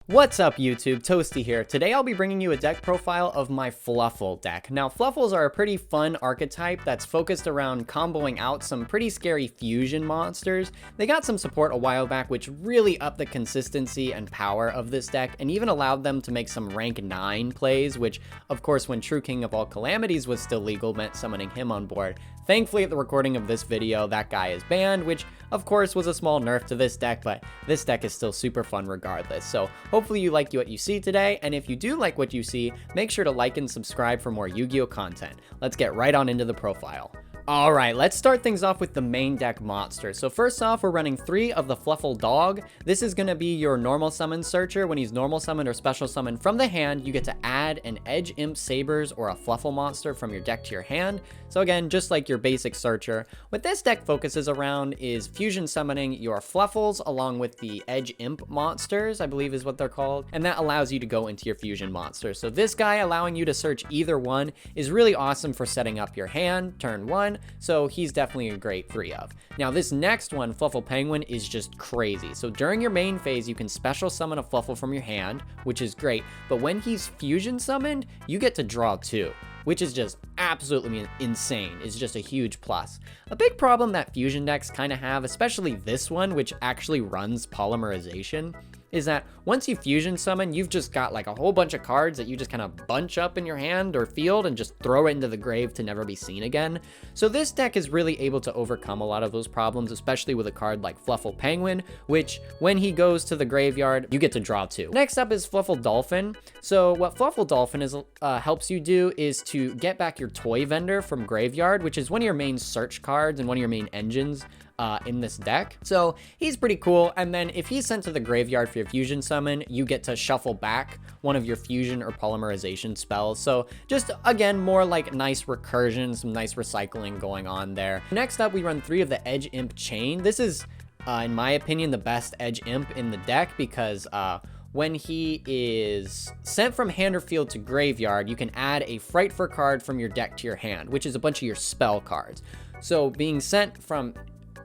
What's up YouTube, Toasty here. Today I'll be bringing you a deck profile of my Fluffle deck. Now Fluffles are a pretty fun archetype that's focused around comboing out some pretty scary fusion monsters. They got some support a while back which really upped the consistency and power of this deck and even allowed them to make some rank 9 plays, which of course when True King of all Calamities was still legal meant summoning him on board. Thankfully at the recording of this video that guy is banned, which of course was a small nerf to this deck, but this deck is still super fun regardless. So hopefully you like what you see today, and if you do like what you see, make sure to like and subscribe for more Yu-Gi-Oh content. Let's get right on into the profile. Alright, let's start things off with the main deck monsters. So first off, we're running 3 of the Fluffle Dog. This is going to be your normal summon searcher. When he's normal summoned or special summoned from the hand, you get to add an Edge Imp Sabers or a Fluffle monster from your deck to your hand. So again, just like your basic searcher. What this deck focuses around is fusion summoning your Fluffles along with the Edge Imp monsters, I believe is what they're called. And that allows you to go into your fusion monsters. So this guy allowing you to search either one is really awesome for setting up your hand, turn 1. So he's definitely a great 3 of. Now this next one, Fluffle Penguin, is just crazy. So during your main phase, you can special summon a Fluffle from your hand, which is great. But when he's fusion summoned, you get to draw 2. Which is just absolutely insane. It's just a huge plus. A big problem that fusion decks kind of have, especially this one, which actually runs polymerization, is that once you fusion summon, you've just got like a whole bunch of cards that you just kind of bunch up in your hand or field and just throw it into the grave to never be seen again. So this deck is really able to overcome a lot of those problems, especially with a card like Fluffle Penguin, which when he goes to the graveyard, you get to draw 2. Next up is Fluffle Dolphin. So what Fluffle Dolphin is helps you do is to get back your Toy Vendor from graveyard, which is one of your main search cards and one of your main engines in this deck. So he's pretty cool. And then if he's sent to the graveyard for your fusion summon, you get to shuffle back one of your fusion or polymerization spells. So just again, more like nice recursion, some nice recycling going on there. Next up, we run 3 of the Edge Imp Chain. This is, in my opinion, the best Edge Imp in the deck because when he is sent from hand or field to graveyard, you can add a Frightful card from your deck to your hand, which is a bunch of your spell cards. So being sent from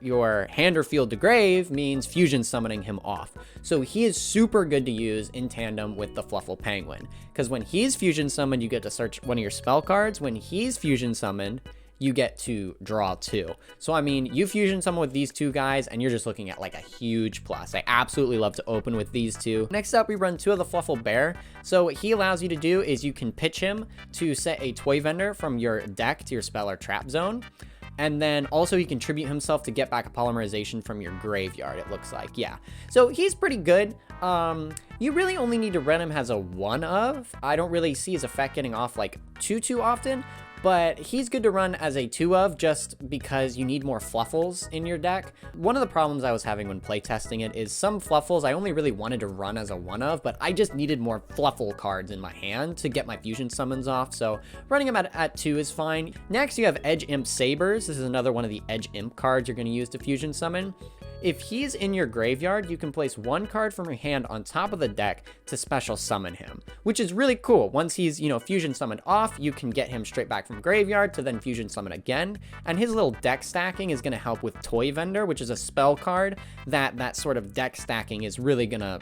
your hand or field to grave means fusion summoning him off. So he is super good to use in tandem with the Fluffle Penguin, because when he's fusion summoned, you get to search one of your spell cards. When he's fusion summoned, you get to draw 2. So I mean, you fusion summon with these 2 guys and you're just looking at like a huge plus. I absolutely love to open with these 2. Next up, we run 2 of the Fluffle Bear. So what he allows you to do is you can pitch him to set a Toy Vendor from your deck to your spell or trap zone. And then also he can tribute himself to get back a polymerization from your graveyard, it looks like. Yeah. So he's pretty good. You really only need to run him as a 1 of. I don't really see his effect getting off like too often. But he's good to run as a 2 of just because you need more Fluffles in your deck. One of the problems I was having when playtesting it is some Fluffles I only really wanted to run as a 1 of, but I just needed more Fluffle cards in my hand to get my fusion summons off, so running him at 2 is fine. Next, you have Edge Imp Sabers. This is another one of the Edge Imp cards you're going to use to fusion summon. If he's in your graveyard, you can place 1 card from your hand on top of the deck to special summon him, which is really cool. Once he's, fusion summoned off, you can get him straight back from graveyard to then fusion summon again. And his little deck stacking is going to help with Toy Vendor, which is a spell card that sort of deck stacking is really gonna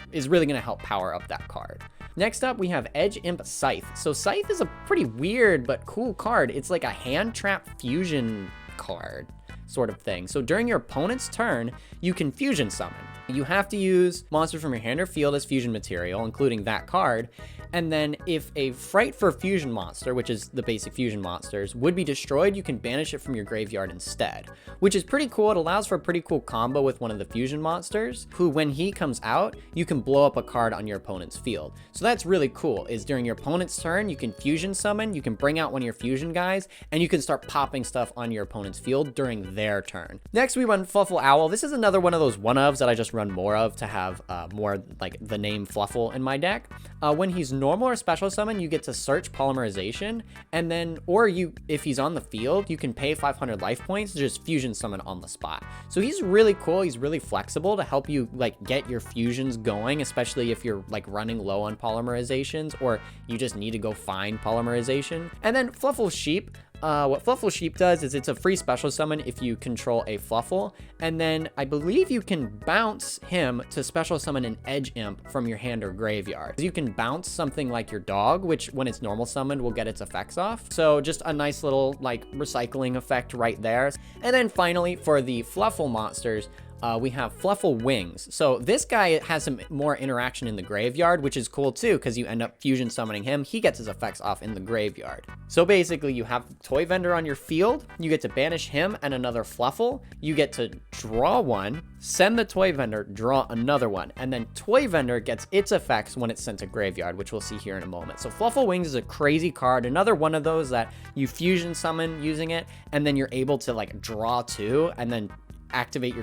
help power up that card. Next up, we have Edge Imp Scythe. So Scythe is a pretty weird but cool card. It's like a hand trap fusion card sort of thing. So during your opponent's turn, you can fusion summon. You have to use monsters from your hand or field as fusion material, including that card. And then if a Frightful fusion monster, which is the basic fusion monsters, would be destroyed, you can banish it from your graveyard instead, which is pretty cool. It allows for a pretty cool combo with one of the fusion monsters, who when he comes out, you can blow up a card on your opponent's field. So that's really cool, is during your opponent's turn, you can fusion summon, you can bring out one of your fusion guys, and you can start popping stuff on your opponent's field during their turn. Next, we run Fluffle Owl. This is another one of those 1-ofs that I just run more of to have more like the name Fluffle in my deck. When he's normal or special summon, you get to search polymerization, and then, if he's on the field, you can pay 500 life points to just fusion summon on the spot. So he's really cool. He's really flexible to help you like get your fusions going, especially if you're like running low on polymerizations or you just need to go find polymerization. And then Fluffle Sheep. what Fluffle Sheep does is it's a free special summon if you control a Fluffle, and then I believe you can bounce him to special summon an Edge Imp from your hand or graveyard. You can bounce something like your dog, which when it's normal summoned will get its effects off. So just a nice little like recycling effect right there. And then finally for the Fluffle monsters, we have Fluffle Wings. So this guy has some more interaction in the graveyard, which is cool too, because you end up fusion summoning him. He gets his effects off in the graveyard. So basically you have Toy Vendor on your field, you get to banish him and another Fluffle, you get to draw one, send the Toy Vendor, draw another one, and then Toy Vendor gets its effects when it's sent to graveyard, which we'll see here in a moment. So Fluffle Wings is a crazy card, another one of those that you fusion summon using it, and then you're able to like draw two, and then activate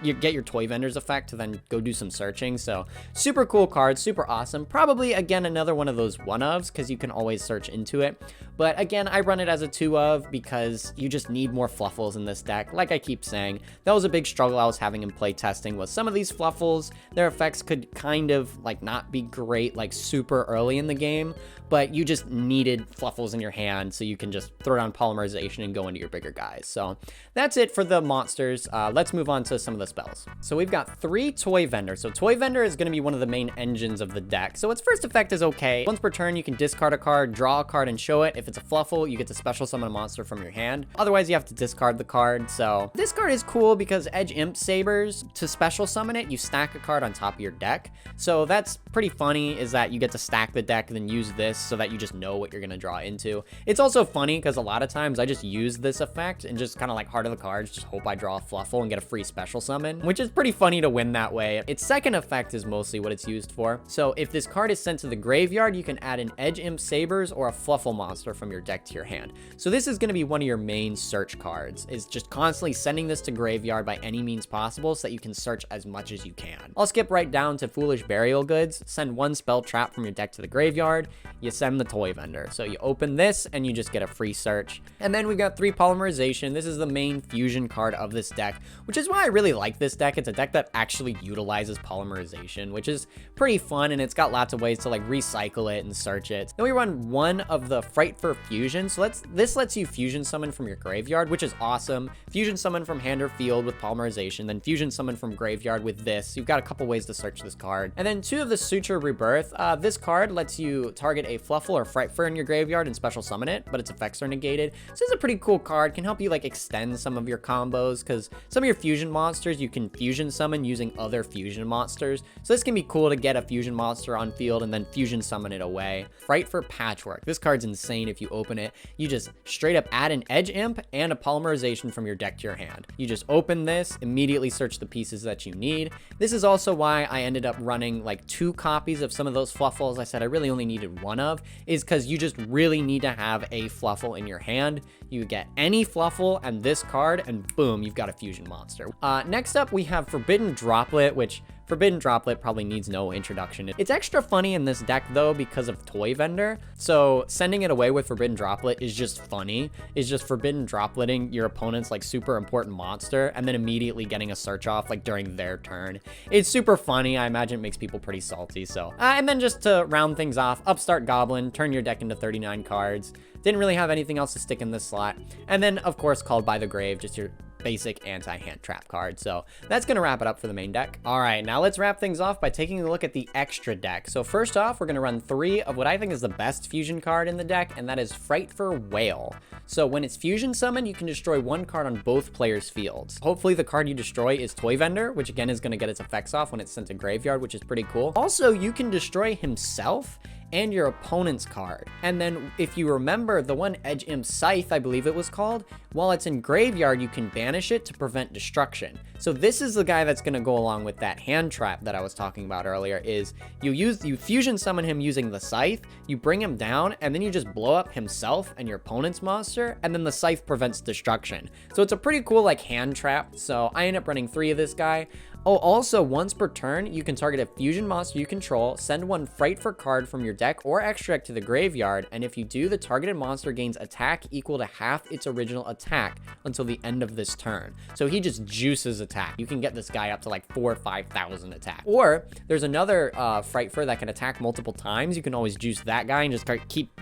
you get your Toy Vendor's effect to then go do some searching. So super cool card, super awesome. Probably again another one of those one-ofs because you can always search into it. But again, I run it as a 2-of because you just need more Fluffles in this deck. Like I keep saying, that was a big struggle I was having in play testing, was some of these Fluffles, their effects could kind of like not be great like super early in the game, but you just needed Fluffles in your hand so you can just throw down polymerization and go into your bigger guys. So that's it for the monsters. Let's move on to some of the spells. So we've got 3 Toy Vendor. So Toy Vendor is going to be one of the main engines of the deck. So its first effect is okay. Once per turn, you can discard a card, draw a card, and show it. If it's a Fluffle, you get to special summon a monster from your hand. Otherwise, you have to discard the card. So this card is cool because Edge Imp Sabers, to special summon it, you stack a card on top of your deck. So that's pretty funny, is that you get to stack the deck and then use this so that you just know what you're going to draw into. It's also funny because a lot of times I just use this effect and just kind of like heart of the cards, just hope I draw a Fluffle and get a free special summon, which is pretty funny to win that way. Its second effect is mostly what it's used for. So if this card is sent to the graveyard, you can add an Edge Imp Sabers or a Fluffle monster from your deck to your hand. So this is going to be one of your main search cards, is just constantly sending this to graveyard by any means possible so that you can search as much as you can. I'll skip right down to Foolish Burial Goods. Send 1 spell trap from your deck to the graveyard, you send the Toy Vendor. So you open this and you just get a free search. And then we've got 3 Polymerization. This is the main fusion card of this deck, which is why I really like this deck. It's a deck that actually utilizes polymerization, which is pretty fun, and it's got lots of ways to like recycle it and search it. Then we run 1 of the Fright for Fusion. So this lets you fusion summon from your graveyard, which is awesome. Fusion summon from hand or field with polymerization, then fusion summon from graveyard with this. You've got a couple ways to search this card. And then 2 of the Suture Rebirth. This card lets you target a Fluffle or Frightfur in your graveyard and special summon it, but its effects are negated. So this is a pretty cool card, can help you like extend some of your combos, because some of your fusion monsters you can fusion summon using other fusion monsters. So this can be cool to get a fusion monster on field and then fusion summon it away. Fright for Patchwork. This card's insane. If you open it, you just straight up add an Edge Imp and a polymerization from your deck to your hand. You just open this, immediately search the pieces that you need. This is also why I ended up running like 2 copies of some of those Fluffles I said I really only needed 1 of, is because you just really need to have a Fluffle in your hand. You get any Fluffle and this card, and boom, you've got a fusion monster. Next up, we have Forbidden Droplet, which Forbidden Droplet probably needs no introduction. It's extra funny in this deck though because of Toy Vendor. So sending it away with Forbidden Droplet is just funny. It's just Forbidden Dropletting your opponent's like super important monster and then immediately getting a search off like during their turn. It's super funny. I imagine it makes people pretty salty. So and then just to round things off, Upstart Goblin, turn your deck into 39 cards. Didn't really have anything else to stick in this slot. And then of course Called by the Grave, just your basic anti-hand trap card. So that's gonna wrap it up for the main deck. All right, now let's wrap things off by taking a look at the extra deck. So first off, we're gonna run 3 of what I think is the best fusion card in the deck, and that is Frightfur Whale. So when it's fusion summoned, you can destroy 1 card on both players' fields. Hopefully the card you destroy is Toy Vendor, which again is gonna get its effects off when it's sent to graveyard, which is pretty cool. Also, you can destroy himself and your opponent's card. And then if you remember the one Edge Imp Scythe, I believe it was called, while it's in graveyard, you can banish it to prevent destruction. So this is the guy that's gonna go along with that hand trap that I was talking about earlier, is you fusion summon him using the Scythe, you bring him down, and then you just blow up himself and your opponent's monster, and then the Scythe prevents destruction. So it's a pretty cool like hand trap. So I end up running 3 of this guy. Oh, also, once per turn, you can target a fusion monster you control, send one Frightfur card from your deck or extract to the graveyard, and if you do, the targeted monster gains attack equal to half its original attack until the end of this turn. So he just juices attack. You can get this guy up to like 4,000 or 5,000 attack. Or there's another Frightfur that can attack multiple times. You can always juice that guy and just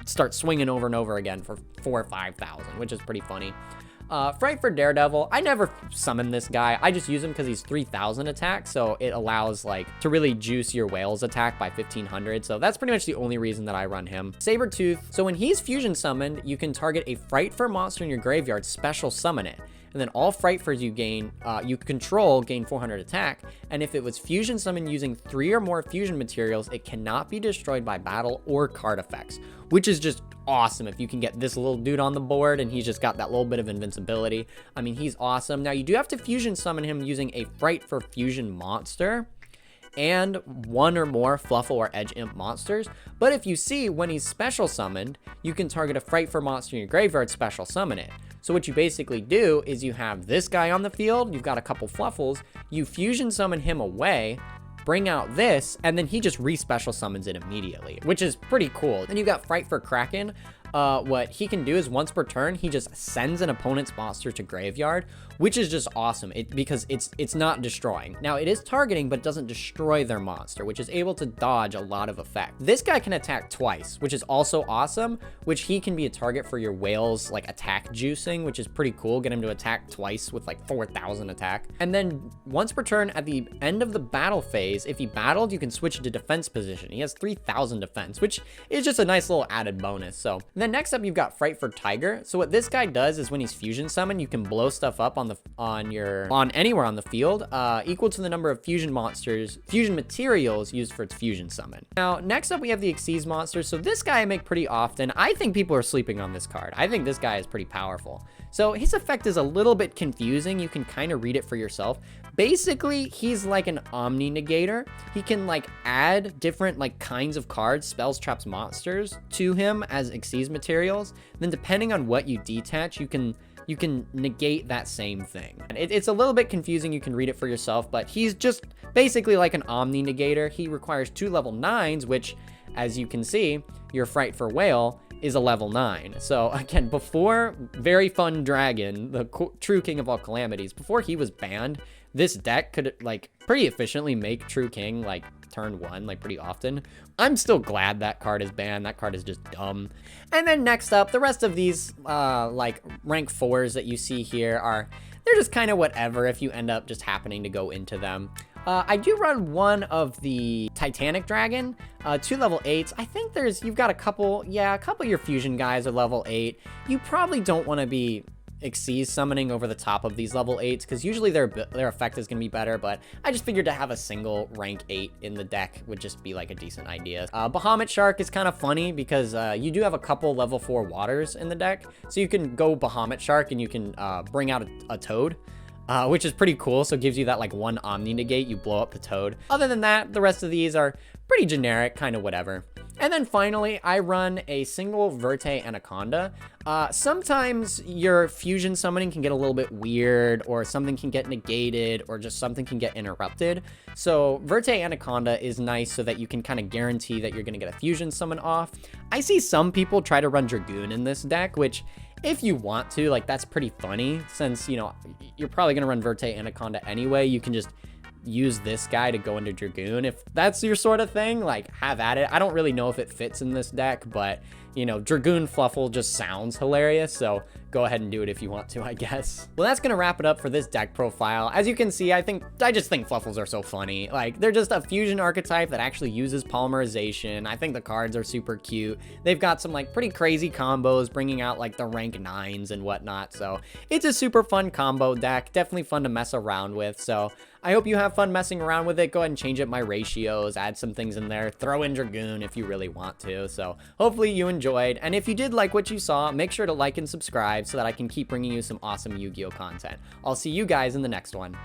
start swinging over and over again for 4,000 or 5,000, which is pretty funny. Frightfur Daredevil, I never summon this guy. I just use him because he's 3,000 attack, so it allows like to really juice your whale's attack by 1,500. So that's pretty much the only reason that I run him. Sabretooth, so when he's fusion summoned, you can target a Frightfur monster in your graveyard, special summon it. And then all Frightfurs you control gain 400 attack. And if it was fusion summoned using 3 or more fusion materials, it cannot be destroyed by battle or card effects, which is just awesome if you can get this little dude on the board and he's just got that little bit of invincibility. I mean, he's awesome. Now, you do have to fusion summon him using a Frightfur fusion monster and 1 or more Fluffle or Edge Imp monsters. But if you see, when he's special summoned, you can target a Frightfur monster in your graveyard, special summon it. So what you basically do is you have this guy on the field, you've got a couple Fluffles, you fusion summon him away, bring out this, and then he just re-special summons it immediately, which is pretty cool. Then you got Frightfur Kraken. What he can do is once per turn, he just sends an opponent's monster to graveyard, which is just awesome because it's not destroying. Now, it is targeting, but it doesn't destroy their monster, which is able to dodge a lot of effect. This guy can attack twice, which is also awesome, which he can be a target for your whale's like attack juicing, which is pretty cool. Get him to attack twice with like 4,000 attack. And then once per turn at the end of the battle phase, if he battled, you can switch to defense position. He has 3,000 defense, which is just a nice little added bonus. So then next up, you've got Frightfur Tiger. So what this guy does is when he's fusion summoned, you can blow stuff up on anywhere on the field, equal to the number of fusion materials used for its fusion summon. Now, next up, we have the Xyz monster. So this guy I make pretty often. I think people are sleeping on this card. I think this guy is pretty powerful. So his effect is a little bit confusing. You can kind of read it for yourself. Basically, he's like an Omni Negator. He can like add different like kinds of cards, spells, traps, monsters to him as Xyz materials. Then depending on what you detach, you can negate that same thing. It's a little bit confusing. You can read it for yourself, but he's just basically like an Omni Negator. He requires 2 level 9s, which, as you can see, your Frightfur Whale is a level 9. So again, before Very Fun Dragon, the true king of all calamities, before he was banned, this deck could like pretty efficiently make True King like turn 1 like pretty often. I'm still glad that card is banned. That card is just dumb. And then next up, the rest of these like rank 4s that you see here they're just kind of whatever if you end up just happening to go into them. I do run one of the Titanic Dragon, 2 level 8s. I think you've got a couple of your fusion guys are level 8. You probably don't want to be Xyz summoning over the top of these level 8s because usually their effect is going to be better, but I just figured to have a single rank 8 in the deck would just be like a decent idea. Bahamut Shark is kind of funny because you do have a couple level 4 waters in the deck, so you can go Bahamut Shark and you can bring out a Toad. Which is pretty cool, so it gives you that like 1 Omni Negate, you blow up the Toad. Other than that, the rest of these are pretty generic, kind of whatever. And then finally, I run a single Verte Anaconda. Sometimes your fusion summoning can get a little bit weird, or something can get negated, or just something can get interrupted. So Verte Anaconda is nice so that you can kind of guarantee that you're going to get a fusion summon off. I see some people try to run Dragoon in this deck, which if you want to, like, that's pretty funny since, you know, you're probably going to run Verte Anaconda anyway. You can just use this guy to go into Dragoon. If that's your sort of thing, like, have at it. I don't really know if it fits in this deck, but, you know, Dragoon Fluffle just sounds hilarious, so go ahead and do it if you want to, I guess. Well, that's gonna wrap it up for this deck profile. As you can see, I just think Fluffles are so funny. Like, they're just a fusion archetype that actually uses polymerization. I think the cards are super cute. They've got some, like, pretty crazy combos, bringing out, like, the rank 9s and whatnot, so it's a super fun combo deck. Definitely fun to mess around with, so I hope you have fun messing around with it. Go ahead and change up my ratios, add some things in there, throw in Dragoon if you really want to. So hopefully you enjoyed. And if you did like what you saw, make sure to like and subscribe so that I can keep bringing you some awesome Yu-Gi-Oh content. I'll see you guys in the next one.